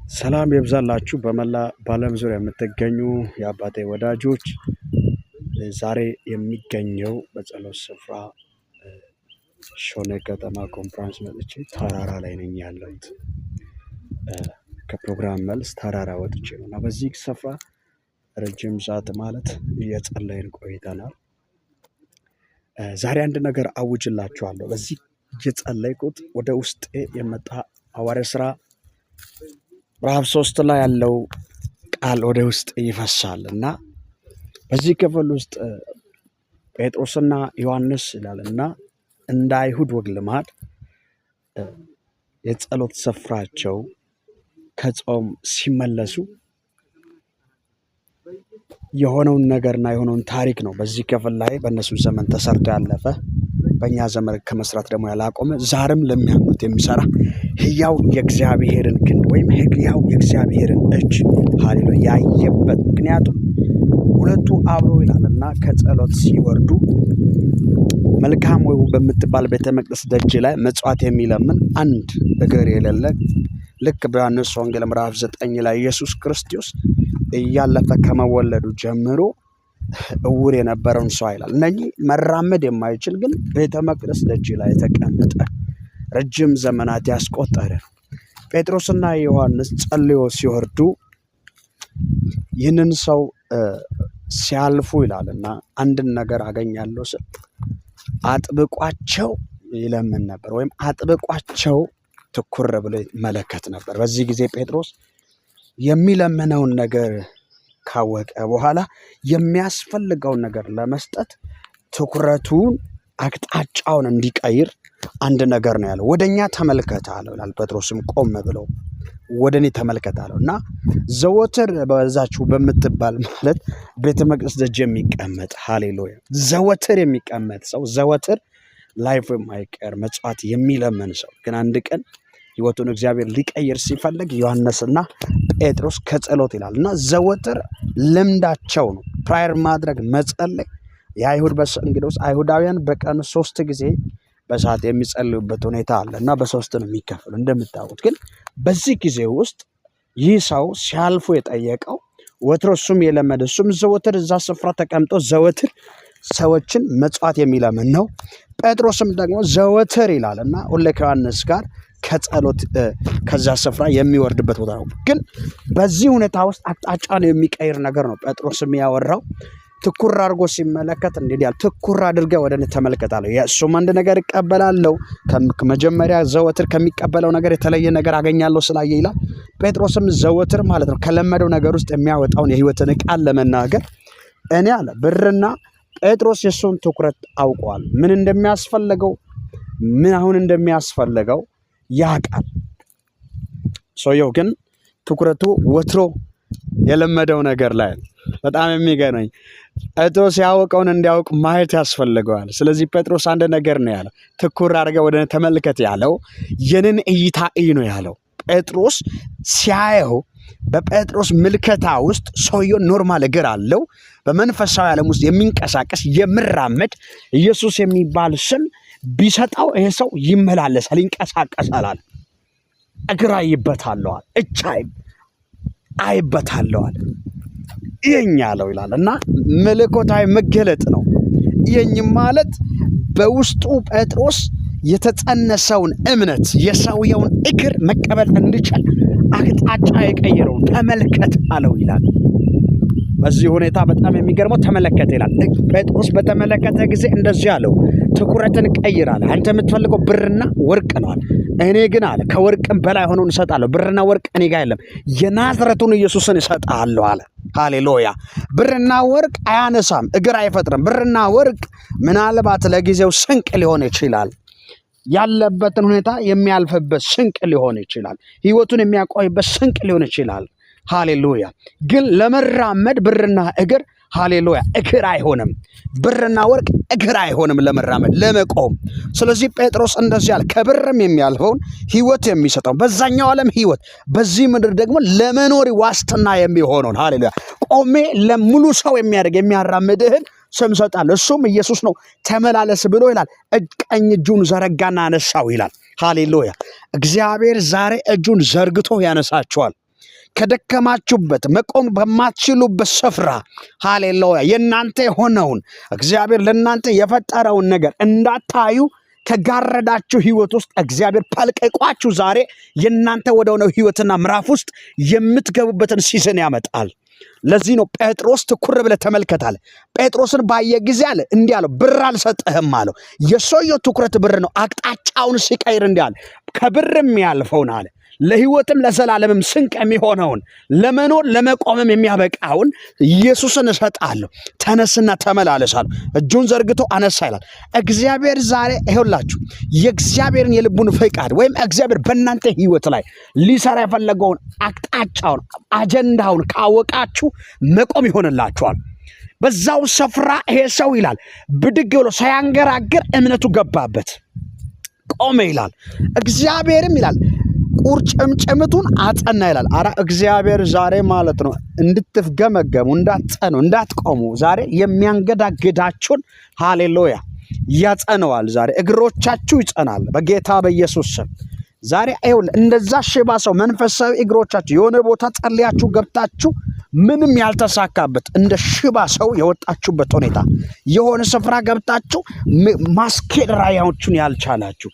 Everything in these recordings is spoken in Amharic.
ሰላም ይብዛላችሁ በመላ በዓለም ዙሪያ የምትገኙ የአባቴ ወዳጆች። ዛሬ የሚገኘው በጸሎት ስፍራ ሾኔ ከተማ ኮንፈረንስ መጥቼ ተራራ ላይ ነኝ ያለሁት። ከፕሮግራም መልስ ተራራ ወጥቼ ነው እና በዚህ ስፍራ ረጅም ሰዓት ማለት እየጸለይን ቆይተናል። ዛሬ አንድ ነገር አውጅላችኋለሁ። በዚህ እየጸለይኩት ወደ ውስጤ የመጣ ሐዋርያት ሥራ ምዕራፍ 3 ላይ ያለው ቃል ወደ ውስጥ ይፈሳል እና በዚህ ክፍል ውስጥ ጴጥሮስና ዮሐንስ ይላልና እንደ አይሁድ ወግ ልማድ የጸሎት ስፍራቸው ከጾም ሲመለሱ የሆነውን ነገርና የሆነውን ታሪክ ነው በዚህ ክፍል ላይ በእነሱ ዘመን ተሰርቶ ያለፈ በእኛ ዘመን ከመስራት ደግሞ ያላቆመ ዛሬም ለሚያምኑት የሚሰራ ሕያው የእግዚአብሔርን ክንድ ወይም ሕያው የእግዚአብሔርን እጅ ሃሌሉያ ያየበት። ምክንያቱም ሁለቱ አብሮ ይላልና ከጸሎት ሲወርዱ መልካም ወይ በምትባል ቤተ መቅደስ ደጅ ላይ መጽዋት የሚለምን አንድ እግር የሌለ ልክ በዮሐንስ ወንጌል ምዕራፍ 9 ላይ ኢየሱስ ክርስቶስ እያለፈ ከመወለዱ ጀምሮ እውር የነበረውን ሰው ይላል። እነኚህ መራመድ የማይችል ግን ቤተ መቅደስ ደጅ ላይ የተቀመጠ ረጅም ዘመናት ያስቆጠረ ነው። ጴጥሮስና ዮሐንስ ጸልዮ ሲወርዱ ይህንን ሰው ሲያልፉ ይላልና አንድን ነገር አገኛለሁ ስል አጥብቋቸው ይለምን ነበር ወይም አጥብቋቸው ትኩር ብሎ መለከት ነበር። በዚህ ጊዜ ጴጥሮስ የሚለምነውን ነገር ካወቀ በኋላ የሚያስፈልገውን ነገር ለመስጠት ትኩረቱን አቅጣጫውን እንዲቀይር አንድ ነገር ነው ያለው። ወደኛ ተመልከት አለው ይላል። ጴጥሮስም ቆም ብሎ ወደኔ ተመልከት አለው እና ዘወትር በዛችሁ በምትባል ማለት ቤተ መቅደስ ደጅ የሚቀመጥ ሃሌሉያ ዘወትር የሚቀመጥ ሰው ዘወትር ላይፍ የማይቀር መጽዋት የሚለምን ሰው ግን አንድ ቀን ሕይወቱን እግዚአብሔር ሊቀይር ሲፈልግ ዮሐንስና ጴጥሮስ ከጸሎት ይላል እና ዘወትር ልምዳቸው ነው ፕራየር ማድረግ መጸለይ። የአይሁድ እንግዲህ አይሁዳውያን በቀን 3 ጊዜ በሰዓት የሚጸልዩበት ሁኔታ አለ እና በ3 ነው የሚከፈሉ እንደምታውቁት። ግን በዚህ ጊዜ ውስጥ ይህ ሰው ሲያልፉ የጠየቀው ወትሮ እሱም የለመደ እሱም ዘወትር እዛ ስፍራ ተቀምጦ ዘወትር ሰዎችን መጽዋት የሚለምን ነው። ጴጥሮስም ደግሞ ዘወትር ይላል እና ሁሌ ከዮሐንስ ጋር ከጸሎት ከዛ ስፍራ የሚወርድበት ቦታ ነው። ግን በዚህ ሁኔታ ውስጥ አቅጣጫን የሚቀይር ነገር ነው ጴጥሮስም ያወራው። ትኩር አድርጎ ሲመለከት እንዴት ያለ ትኩር አድርገህ ወደ እኔ ተመልከታለሁ። የእሱም አንድ ነገር እቀበላለሁ ከመጀመሪያ ዘወትር ከሚቀበለው ነገር የተለየ ነገር አገኛለሁ ስላየ ይላል። ጴጥሮስም ዘወትር ማለት ነው ከለመደው ነገር ውስጥ የሚያወጣውን የሕይወትን ቃል ለመናገር እኔ አለ ብርና ጴጥሮስ የእሱን ትኩረት አውቀዋል። ምን እንደሚያስፈልገው ምን አሁን እንደሚያስፈልገው ያውቃል። ሰውየው ግን ትኩረቱ ወትሮ የለመደው ነገር ላይ በጣም የሚገርመኝ ጴጥሮስ ያወቀውን እንዲያውቅ ማየት ያስፈልገዋል። ስለዚህ ጴጥሮስ አንድ ነገር ነው ያለው፣ ትኩር አድርገህ ወደ እኔ ተመልከት ያለው የኔን እይታ እይ ነው ያለው። ጴጥሮስ ሲያየው በጴጥሮስ ምልከታ ውስጥ ሰውየው ኖርማል እግር አለው፣ በመንፈሳዊ ዓለም ውስጥ የሚንቀሳቀስ የሚራመድ ኢየሱስ የሚባል ስም ቢሰጠው ይሄ ሰው ይመላለሳል፣ ይንቀሳቀሳል። እግር አይበታለዋል፣ እጅ አይበታለዋል። ይሄኝ ያለው ይላል እና መለኮታዊ መገለጥ ነው። ይሄኝ ማለት በውስጡ ጴጥሮስ የተጸነሰውን እምነት የሰውየውን እግር መቀበል እንዲችል አቅጣጫ የቀየረውን ተመልከት አለው ይላል። በዚህ ሁኔታ በጣም የሚገርመው ተመለከተ ይላል። ጴጥሮስ በተመለከተ ጊዜ እንደዚህ አለው፣ ትኩረትን ቀይር አለ። አንተ የምትፈልገው ብርና ወርቅ ነው አለ። እኔ ግን አለ ከወርቅም በላይ ሆኖን እሰጣለሁ። ብርና ወርቅ እኔ ጋር የለም፣ የናዝረቱን ኢየሱስን እሰጣለሁ አለ። ሃሌሉያ። ብርና ወርቅ አያነሳም፣ እግር አይፈጥርም። ብርና ወርቅ ምናልባት ለጊዜው ስንቅ ሊሆን ይችላል፣ ያለበትን ሁኔታ የሚያልፍበት ስንቅ ሊሆን ይችላል፣ ሕይወቱን የሚያቆይበት ስንቅ ሊሆን ይችላል። ሃሌሉያ። ግን ለመራመድ ብርና እግር ሃሌሉያ እግር አይሆንም። ብርና ወርቅ እግር አይሆንም ለመራመድ ለመቆም። ስለዚህ ጴጥሮስ እንደዚህ ያለ ከብርም የሚያልፈውን ሕይወት የሚሰጠው በዛኛው ዓለም ሕይወት በዚህ ምድር ደግሞ ለመኖር ዋስትና የሚሆነውን ሃሌሉያ ቆሜ ለሙሉ ሰው የሚያደርግ የሚያራምድህን ስም ሰጣለሁ፣ እሱም ኢየሱስ ነው፣ ተመላለስ ብሎ ይላል። ቀኝ እጁን ዘረጋና አነሳው ይላል። ሃሌሉያ። እግዚአብሔር ዛሬ እጁን ዘርግቶ ያነሳቸዋል። ከደከማችሁበት መቆም በማትችሉበት ስፍራ ሃሌሉያ የናንተ የሆነውን እግዚአብሔር ለናንተ የፈጠረውን ነገር እንዳታዩ ከጋረዳችሁ ህይወት ውስጥ እግዚአብሔር ፈልቅቋችሁ ዛሬ የናንተ ወደሆነው ህይወትና ምዕራፍ ውስጥ የምትገቡበትን ሲዝን ያመጣል። ለዚህ ነው ጴጥሮስ ትኩር ብለህ ተመልከታለ። ጴጥሮስን ባየ ጊዜ አለ እንዲህ አለው፣ ብር አልሰጠህም አለው። የሰውየው ትኩረት ብር ነው። አቅጣጫውን ሲቀይር እንዲህ አለ፣ ከብርም ያልፈውን አለ ለህይወትም ለዘላለምም ስንቅ የሚሆነውን ለመኖር ለመቆምም የሚያበቃውን ኢየሱስን እሰጣለሁ፣ ተነስና ተመላለሳለሁ። እጁን ዘርግቶ አነሳ ይላል። እግዚአብሔር ዛሬ ይኸውላችሁ የእግዚአብሔርን የልቡን ፈቃድ ወይም እግዚአብሔር በእናንተ ህይወት ላይ ሊሰራ የፈለገውን አቅጣጫውን አጀንዳውን ካወቃችሁ መቆም ይሆንላችኋል። በዛው ስፍራ ይሄ ሰው ይላል ብድግ ብሎ ሳያንገራግር እምነቱ ገባበት፣ ቆመ ይላል። እግዚአብሔርም ይላል ቁርጭምጭምቱን አጸና ይላል። አረ እግዚአብሔር ዛሬ ማለት ነው እንድትፍገመገሙ እንዳትጸኑ እንዳትቆሙ ዛሬ የሚያንገዳግዳችሁን ሃሌሉያ ያጸነዋል። ዛሬ እግሮቻችሁ ይጸናል በጌታ በኢየሱስ ስም። ዛሬ አይውል እንደዛ ሽባ ሰው መንፈሳዊ እግሮቻችሁ የሆነ ቦታ ጸልያችሁ ገብታችሁ ምንም ያልተሳካበት እንደ ሽባ ሰው የወጣችሁበት ሁኔታ የሆነ ስፍራ ገብታችሁ ማስኬድ ራያዎቹን ያልቻላችሁ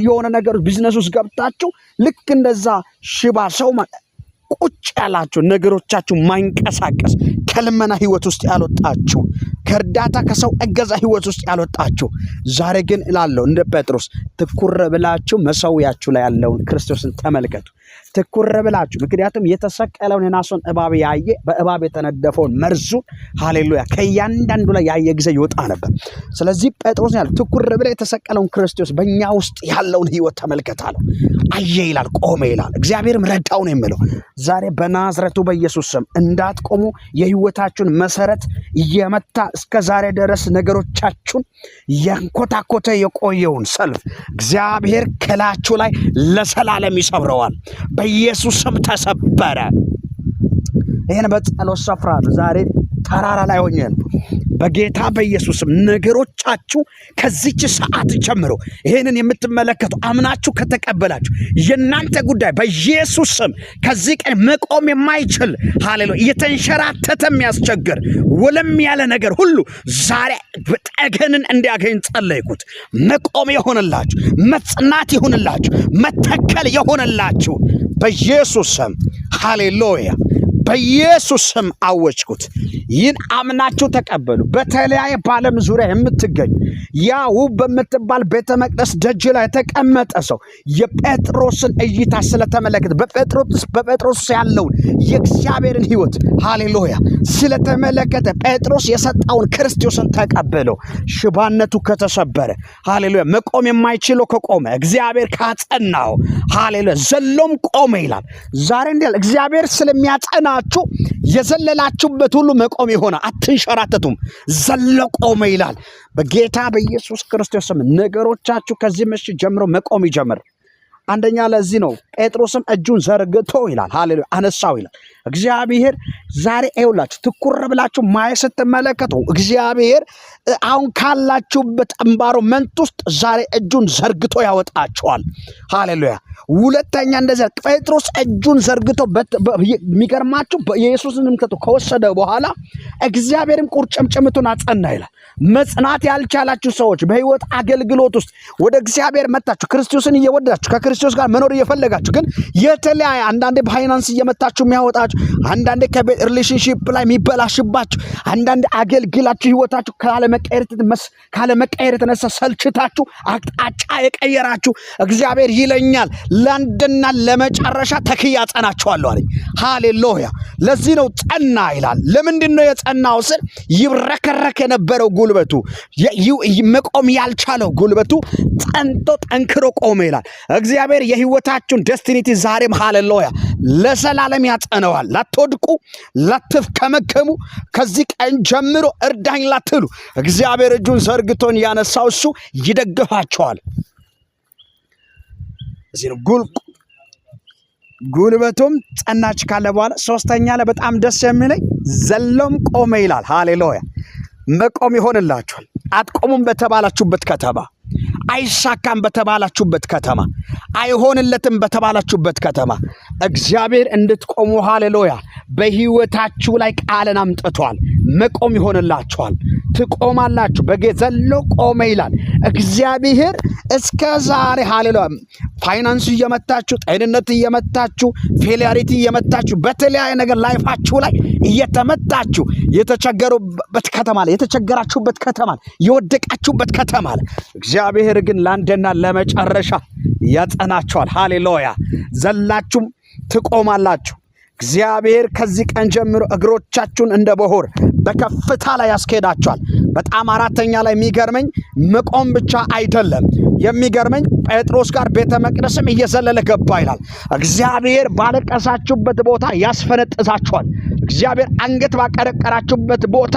የሆነ ነገር ቢዝነስ ውስጥ ገብታችሁ ልክ እንደዛ ሽባ ሰው ቁጭ ያላችሁ ነገሮቻችሁ ማይንቀሳቀስ ከልመና ህይወት ውስጥ ያልወጣችሁ ከእርዳታ ከሰው እገዛ ህይወት ውስጥ ያልወጣችሁ ዛሬ ግን እላለሁ እንደ ጴጥሮስ ትኩር ብላችሁ መሰዊያችሁ ላይ ያለውን ክርስቶስን ተመልከቱ። ትኩር ብላችሁ ምክንያቱም የተሰቀለውን የናሱን እባብ ያየ በእባብ የተነደፈውን መርዙ ሃሌሉያ ከእያንዳንዱ ላይ ያየ ጊዜ ይወጣ ነበር። ስለዚህ ጴጥሮስ ያለ ትኩር ብላ የተሰቀለውን ክርስቶስ በእኛ ውስጥ ያለውን ህይወት ተመልከታለሁ። አየ ይላል፣ ቆመ ይላል። እግዚአብሔርም ረዳው ነው የሚለው። ዛሬ በናዝሬቱ በኢየሱስ ስም እንዳትቆሙ የህይወታችሁን መሰረት እየመታ እስከ ዛሬ ድረስ ነገሮቻችሁን ያንኮታኮተ የቆየውን ሰልፍ እግዚአብሔር ከላችሁ ላይ ለዘላለም ይሰብረዋል። በኢየሱስ ስም ተሰበረ። ይሄን በጸሎት ስፍራ ነው ዛሬ ተራራ ላይ ሆኜ በጌታ በኢየሱስ ስም ነገሮቻችሁ ከዚች ሰዓት ጀምሮ ይሄንን የምትመለከቱ አምናችሁ ከተቀበላችሁ የናንተ ጉዳይ በኢየሱስ ስም ከዚህ ቀን መቆም የማይችል ሃሌሉያ እየተንሸራተተ የሚያስቸግር ወለም ያለ ነገር ሁሉ ዛሬ ጠገንን እንዲያገኝ ጸለይኩት። መቆም ይሆንላችሁ፣ መጽናት ይሆንላችሁ፣ መተከል ይሆንላችሁ በኢየሱስ ስም ሃሌሉያ። በኢየሱስ ስም አወጅኩት። ይህን አምናችሁ ተቀበሉ። በተለያየ በዓለም ዙሪያ የምትገኙ ያ ውብ በምትባል ቤተ መቅደስ ደጅ ላይ የተቀመጠ ሰው የጴጥሮስን እይታ ስለተመለከተ በጴጥሮስ ያለውን የእግዚአብሔርን ህይወት ሃሌሉያ ስለተመለከተ ጴጥሮስ የሰጠውን ክርስቶስን ተቀበለው። ሽባነቱ ከተሰበረ ሃሌሉያ መቆም የማይችለው ከቆመ እግዚአብሔር ካጸናው ሃሌሉያ ዘሎም ቆመ ይላል። ዛሬ እንዲል እግዚአብሔር ስለሚያጸና የዘለላችሁበት ሁሉ መቆም ይሆናል። አትንሸራተቱም፣ ዘሎ ቆመ ይላል። በጌታ በኢየሱስ ክርስቶስ ስም ነገሮቻችሁ ከዚህ ምሽት ጀምሮ መቆም ይጀምር። አንደኛ ለዚህ ነው ጴጥሮስም እጁን ዘርግቶ ይላል ሃሌሉያ አነሳው ይላል። እግዚአብሔር ዛሬ አይውላችሁ ትኩር ብላችሁ ማየት ስትመለከቱ እግዚአብሔር አሁን ካላችሁበት እንባሮመንት ውስጥ ዛሬ እጁን ዘርግቶ ያወጣችኋል። ሃሌሉያ። ሁለተኛ እንደዚህ ጴጥሮስ እጁን ዘርግቶ የሚገርማችሁ ኢየሱስንም ከወሰደ በኋላ እግዚአብሔርም ቁርጭምጭሚቱን አጸና ይላል። መጽናት ያልቻላችሁ ሰዎች በህይወት አገልግሎት ውስጥ ወደ እግዚአብሔር መጣችሁ ክርስቶስን እየወደዳችሁ ከክርስቶስ ጋር መኖር እየፈለጋችሁ ግን የተለያየ አንዳንዴ በፋይናንስ እየመታችሁ የሚያወጣችሁ አንዳንዴ ከቤት ሪሌሽንሺፕ ላይ የሚበላሽባችሁ አንዳንዴ አገልግላችሁ ህይወታችሁ ካለመቀየር የተነሳ ሰልችታችሁ አቅጣጫ የቀየራችሁ እግዚአብሔር ይለኛል ለአንድና ለመጨረሻ ተክያ አጸናችኋለሁ አለኝ። ሃሌሉያ። ለዚህ ነው ጸና ይላል። ለምንድን ነው የጸናው ስል ይብረከረክ የነበረው ጉልበቱ መቆም ያልቻለው ጉልበቱ ጸንቶ ጠንክሮ ቆመ ይላል። እግዚአብሔር የህይወታችሁን ዴስቲኒቲ ዛሬም ሃሌሉያ ለዘላለም ያጸነዋል። ላትወድቁ ላትፍከመከሙ ከዚህ ቀን ጀምሮ እርዳኝ ላትሉ እግዚአብሔር እጁን ዘርግቶን ያነሳው እሱ ይደግፋቸዋል። እዚህ ነው ጉልበቱም ጸናች ካለ በኋላ ሶስተኛ ላይ በጣም ደስ የሚለኝ ዘሎም ቆመ ይላል። ሃሌሉያ። መቆም ይሆንላችኋል። አትቆሙም በተባላችሁበት ከተማ፣ አይሳካም በተባላችሁበት ከተማ፣ አይሆንለትም በተባላችሁበት ከተማ እግዚአብሔር እንድትቆሙ ሃሌሉያ በህይወታችሁ ላይ ቃልን አምጥቷል። መቆም ይሆንላችኋል፣ ትቆማላችሁ። ዘሎ ቆመ ይላል እግዚአብሔር። እስከ ዛሬ ሃሌሉያ ፋይናንስ እየመታችሁ፣ ጤንነት እየመታችሁ፣ ፌሊያሪቲ እየመታችሁ፣ በተለያየ ነገር ላይፋችሁ ላይ እየተመታችሁ የተቸገሩበት ከተማ ላይ የተቸገራችሁበት ከተማ ላይ የወደቃችሁበት ከተማ ላይ እግዚአብሔር ግን ለአንድና ለመጨረሻ ያጸናችኋል። ሃሌሉያ ዘላችሁም ትቆማላችሁ። እግዚአብሔር ከዚህ ቀን ጀምሮ እግሮቻችሁን እንደ በሆር በከፍታ ላይ ያስኬዳችኋል። በጣም አራተኛ ላይ የሚገርመኝ መቆም ብቻ አይደለም። የሚገርመኝ ጴጥሮስ ጋር ቤተ መቅደስም እየዘለለ ገባ ይላል። እግዚአብሔር ባለቀሳችሁበት ቦታ ያስፈነጥዛችኋል። እግዚአብሔር አንገት ባቀረቀራችሁበት ቦታ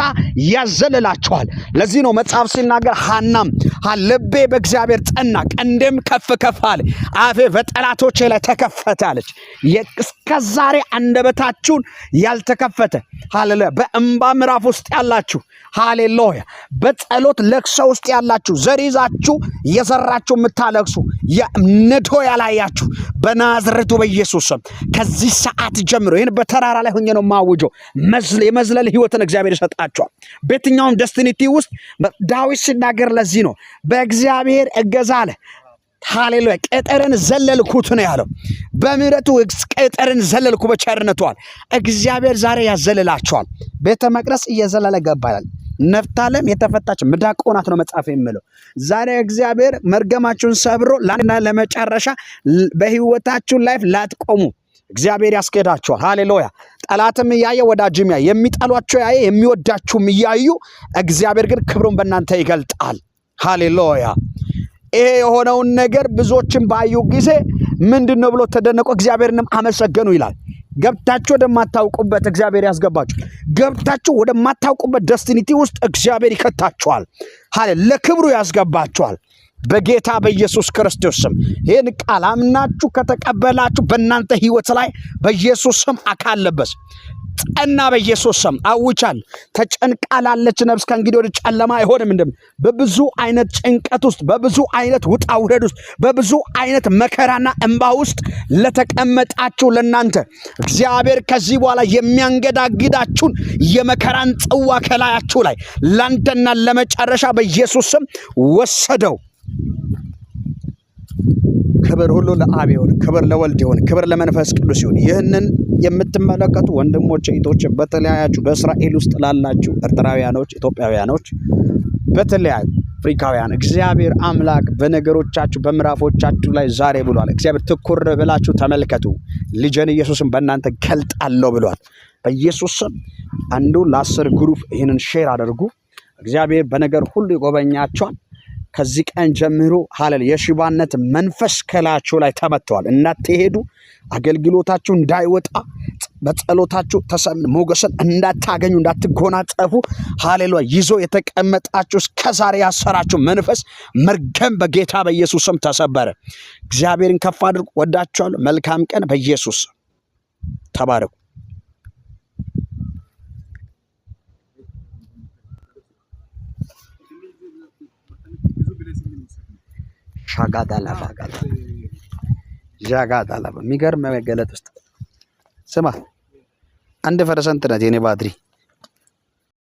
ያዘልላችኋል። ለዚህ ነው መጽሐፍ ሲናገር ሐናም ልቤ በእግዚአብሔር ጸና፣ ቀንዴም ከፍ ከፍ አለ፣ አፌ በጠላቶቼ ላይ ተከፈተ አለች። እስከዛሬ አንደበታችሁን ያልተከፈተ ሃሌሉያ በእንባ ምዕራፍ ውስጥ ያላችሁ ሃሌሉያ በጸሎት ለቅሶ ውስጥ ያላችሁ ዘር ይዛችሁ የዘራችሁ የምታለቅሱ ነዶ ያላያችሁ በናዝሬቱ በኢየሱስ ስም ከዚህ ሰዓት ጀምሮ ይህን በተራራ ላይ ሆኜ ነው ማውጀው የመዝለል ህይወትን እግዚአብሔር ይሰጣችኋል። በየትኛውም ደስቲኒቲ ውስጥ ዳዊት ሲናገር ለዚህ ነው በእግዚአብሔር እገዛ አለ ሃሌሉያ ቅጥርን ዘለልኩት ነው ያለው። በምህረቱ ቅጥርን ዘለልኩ በቸርነቱ አለ። እግዚአብሔር ዛሬ ያዘልላችኋል። ቤተ መቅደስ እየዘለለ ገባል። ነፍታለም የተፈታች ምዳቆ ናት ነው መጽሐፍ የሚለው። ዛሬ እግዚአብሔር መርገማችሁን ሰብሮ ለአንድና ለመጨረሻ በህይወታችሁ ላይፍ ላትቆሙ እግዚአብሔር ያስኬዳችኋል። ሃሌሉያ ጠላትም እያየ ወዳጅም ያየ የሚጠሏችሁ ያየ የሚወዳችሁም እያዩ እግዚአብሔር ግን ክብሩን በእናንተ ይገልጣል። ሃሌሉያ ይሄ የሆነውን ነገር ብዙዎችን ባዩ ጊዜ ምንድነው ብሎ ተደነቁ፣ እግዚአብሔርንም አመሰገኑ ይላል። ገብታችሁ ወደማታውቁበት እግዚአብሔር ያስገባችሁ። ገብታችሁ ወደማታውቁበት ደስቲኒቲ ውስጥ እግዚአብሔር ይከታችኋል። ለክብሩ ያስገባችኋል። በጌታ በኢየሱስ ክርስቶስ ስም ይህን ቃል አምናችሁ ከተቀበላችሁ በእናንተ ህይወት ላይ በኢየሱስ ስም አካል ለበስ ጸና። በኢየሱስ ስም አውቻል። ተጨንቃላለች ነፍስ ከእንግዲህ ወደ ጨለማ አይሆንም። በብዙ አይነት ጭንቀት ውስጥ፣ በብዙ አይነት ውጣ ውረድ ውስጥ፣ በብዙ አይነት መከራና እንባ ውስጥ ለተቀመጣችሁ ለናንተ እግዚአብሔር ከዚህ በኋላ የሚያንገዳግዳችሁን የመከራን ጽዋ ከላያችሁ ላይ ላንተና ለመጨረሻ በኢየሱስ ስም ወሰደው። ክብር ሁሉ ለአብ ይሁን፣ ክብር ለወልድ ይሁን፣ ክብር ለመንፈስ ቅዱስ ይሁን። ይህንን የምትመለከቱ ወንድሞች እህቶች፣ በተለያያችሁ በእስራኤል ውስጥ ላላችሁ ኤርትራውያኖች፣ ኢትዮጵያውያኖች፣ በተለያዩ አፍሪካውያን እግዚአብሔር አምላክ በነገሮቻችሁ በምዕራፎቻችሁ ላይ ዛሬ ብሏል። እግዚአብሔር ትኩር ብላችሁ ተመልከቱ፣ ልጄን ኢየሱስን በእናንተ ገልጣለሁ ብሏል። በኢየሱስ ስም አንዱ ለ10 ግሩፕ ይህንን ሼር አድርጉ። እግዚአብሔር በነገር ሁሉ ይጎበኛችኋል። ከዚህ ቀን ጀምሮ ሃሌሉያ የሽባነት መንፈስ ከላያችሁ ላይ ተመቷል። እንዳትሄዱ፣ አገልግሎታችሁ እንዳይወጣ፣ በጸሎታችሁ ሞገስን እንዳታገኙ፣ እንዳትጎናጸፉ ሃሌሉያ ይዞ የተቀመጣችሁ እስከዛሬ ያሰራችሁ መንፈስ መርገም በጌታ በኢየሱስ ስም ተሰበረ። እግዚአብሔርን ከፍ አድርጉ። ወዳችኋለሁ። መልካም ቀን። በኢየሱስ ተባረኩ። ሻጋዳላ የሚገርም መገለጥ ውስጥ ስማ 1% ናት የኔ ባትሪ